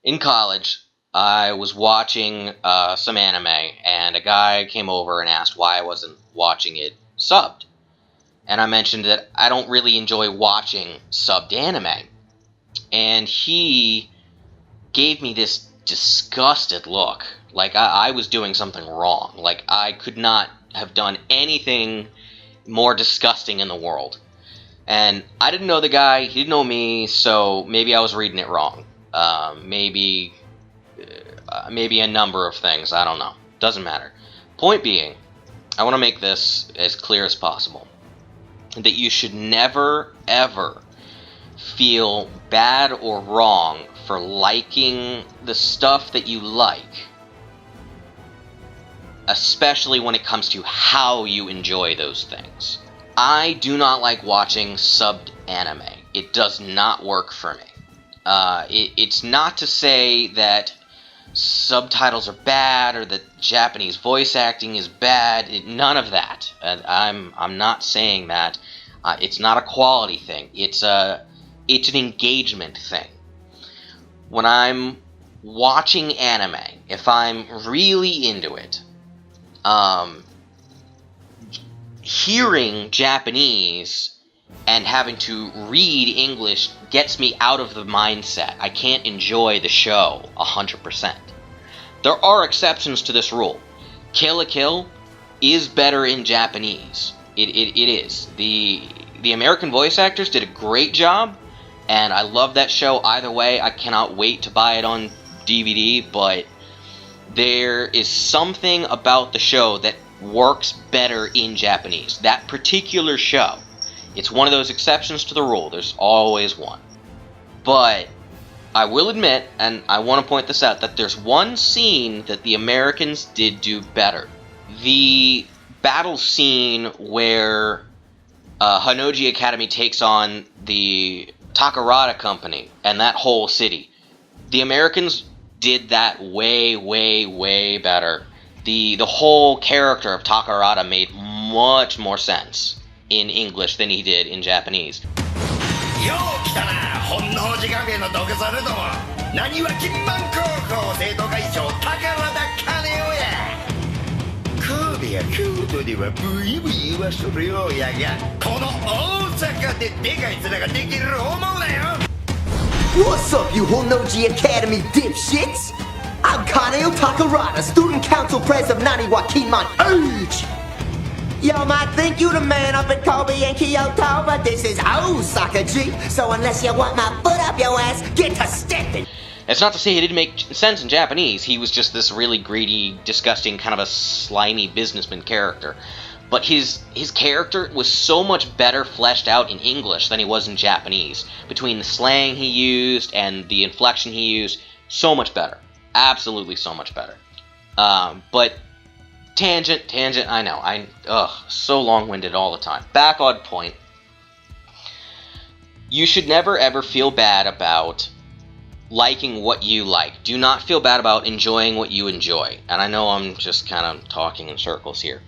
In college, I was watching some anime, and a guy came over and asked why I wasn't watching it subbed. And I mentioned that I don't really enjoy watching subbed anime. And he gave me this disgusted look, like I was doing something wrong. Like I could not have done anything more disgusting in the world. And I didn't know the guy, he didn't know me, so maybe I was reading it wrong. Maybe a number of things, I don't know. Doesn't matter. Point being, I want to make this as clear as possible. That you should never, ever feel bad or wrong for liking the stuff that you like. Especially when it comes to how you enjoy those things. I do not like watching subbed anime. It does not work for me. It's not to say that subtitles are bad or that Japanese voice acting is bad. None of that. I'm not saying that. It's not a quality thing. It's an engagement thing. When I'm watching anime, if I'm really into it, hearing Japanese and having to read English gets me out of the mindset. I can't enjoy the show 100%. There are exceptions to this rule. Kill la Kill is better in Japanese. It is. The American voice actors did a great job, and I love that show either way. I cannot wait to buy it on DVD, but there is something about the show that works better in Japanese. That particular show. It's one of those exceptions to the rule. There's always one. But I will admit, and I want to point this out, that there's one scene that the Americans did do better. The battle scene where Honnouji Academy takes on the Takarada Company and that whole city. The Americans did that way, way, way better. The whole character of Takarada made much more sense in English than he did in Japanese. Yo, 来たな、本能寺学園の毒猿ども。何は金満高校生徒会長宝田金夫や。神戸や京都ではブイブイ言わしとるようやが、この大阪ででかい面ができる思うなよ。What's up, you Honnoji Academy dipshits? I'm Kaneo Takarada, student council president of Naniwa Kinman Urge! Y'all might think you the man up in Kobe and Kyoto, but this is Osaka, G. So unless you want my foot up your ass, get to stepping! It's not to say he didn't make sense in Japanese. He was just this really greedy, disgusting, kind of a slimy businessman character. But his character was so much better fleshed out in English than he was in Japanese. Between the slang he used and the inflection he used, so much better. Absolutely so much better. But tangent, I know. So long-winded all the time. Back on point. You should never ever feel bad about liking what you like. Do not feel bad about enjoying what you enjoy. And I know I'm just kind of talking in circles here.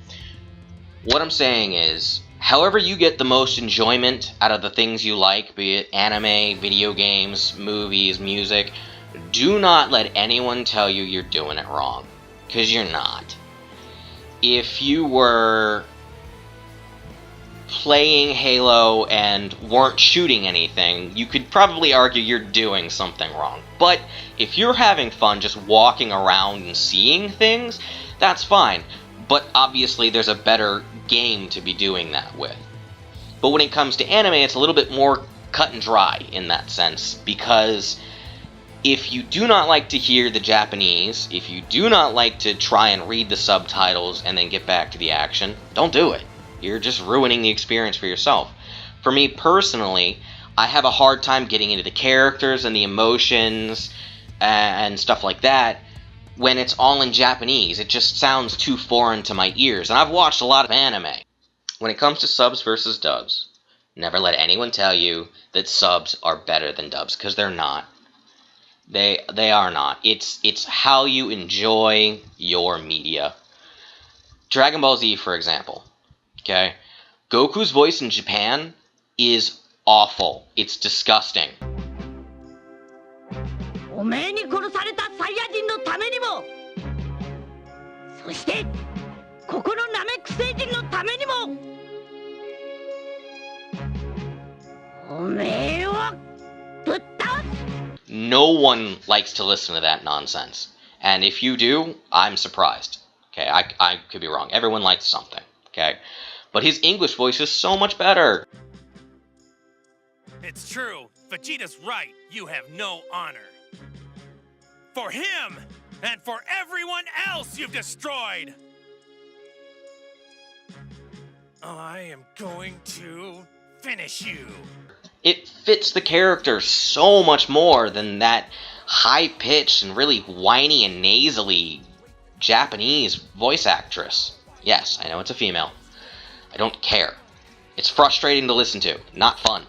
What I'm saying is, however you get the most enjoyment out of the things you like, be it anime, video games, movies, music, do not let anyone tell you you're doing it wrong. Because you're not. If you were playing Halo and weren't shooting anything, you could probably argue you're doing something wrong. But if you're having fun just walking around and seeing things, that's fine. But obviously there's a better game to be doing that with. But when it comes to anime, it's a little bit more cut and dry in that sense, because if you do not like to hear the Japanese, if you do not like to try and read the subtitles and then get back to the action, don't do it. You're just ruining the experience for yourself. For me personally, I have a hard time getting into the characters and the emotions and stuff like that when it's all in Japanese. It just sounds too foreign to my ears. And I've watched a lot of anime. When it comes to subs versus dubs, never let anyone tell you that subs are better than dubs, because they're not. They are not. It's how you enjoy your media. Dragon Ball Z, for example. Okay? Goku's voice in Japan is awful. It's disgusting. おめえに殺されたサイヤ人のためにも、そしてここのナメック星人のためにも、おめえをぶっ倒す。 No one likes to listen to that nonsense. And if you do, I'm surprised. Okay, I could be wrong. Everyone likes something. Okay? But his English voice is so much better. It's true. Vegeta's right. You have no honor. For him, and for everyone else you've destroyed! I am going to finish you. It fits the character so much more than that high-pitched and really whiny and nasally Japanese voice actress. Yes, I know it's a female. I don't care. It's frustrating to listen to. Not fun.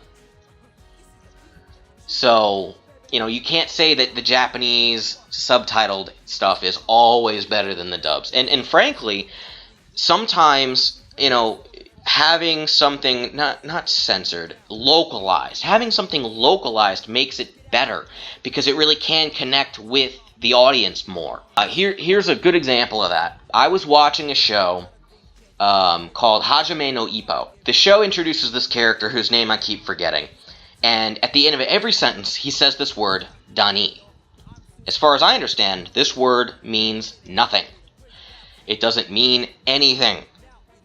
So, you know, you can't say that the Japanese subtitled stuff is always better than the dubs. And frankly, sometimes, you know, having something not censored, localized. Having something localized makes it better because it really can connect with the audience more. Here's a good example of that. I was watching a show called Hajime no Ippo. The show introduces this character whose name I keep forgetting, and at the end of every sentence he says this word, Dani. As far as I understand, this word means nothing. It doesn't mean anything.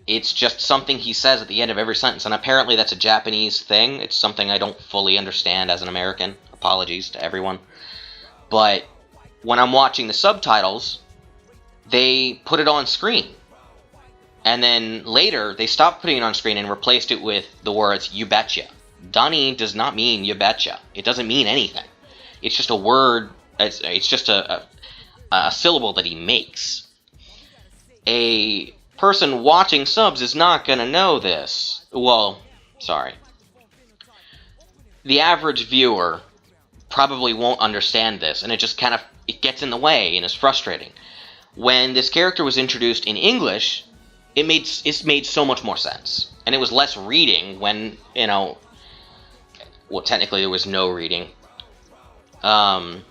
It's just something he says at the end of every sentence, and apparently that's a Japanese thing. It's something I don't fully understand as an American. Apologies to everyone. But when I'm watching the subtitles, they put it on screen. And then later, they stopped putting it on screen and replaced it with the words, you betcha. Dani does not mean you betcha. It doesn't mean anything. It's just a word, it's just a syllable that he makes. A person watching subs is not going to know this. Well, sorry. The average viewer probably won't understand this, and it just kind of, it gets in the way and is frustrating. When this character was introduced in English, it made so much more sense. And it was less reading when, you know, well, technically there was no reading. I'm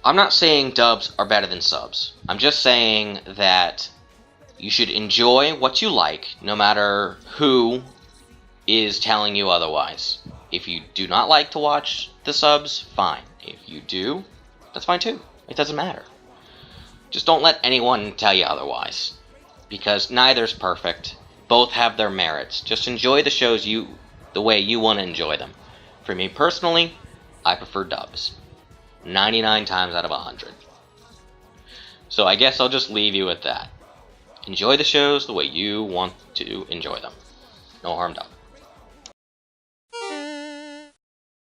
not saying dubs are better than subs. I'm just saying that you should enjoy what you like, no matter who is telling you otherwise. If you do not like to watch the subs, fine. If you do, that's fine too. It doesn't matter. Just don't let anyone tell you otherwise, because neither's perfect. Both have their merits. Just enjoy the shows the way you want to enjoy them. For me personally, I prefer dubs. 99 times out of 100. So I guess I'll just leave you with that. Enjoy the shows the way you want to enjoy them. No harm done.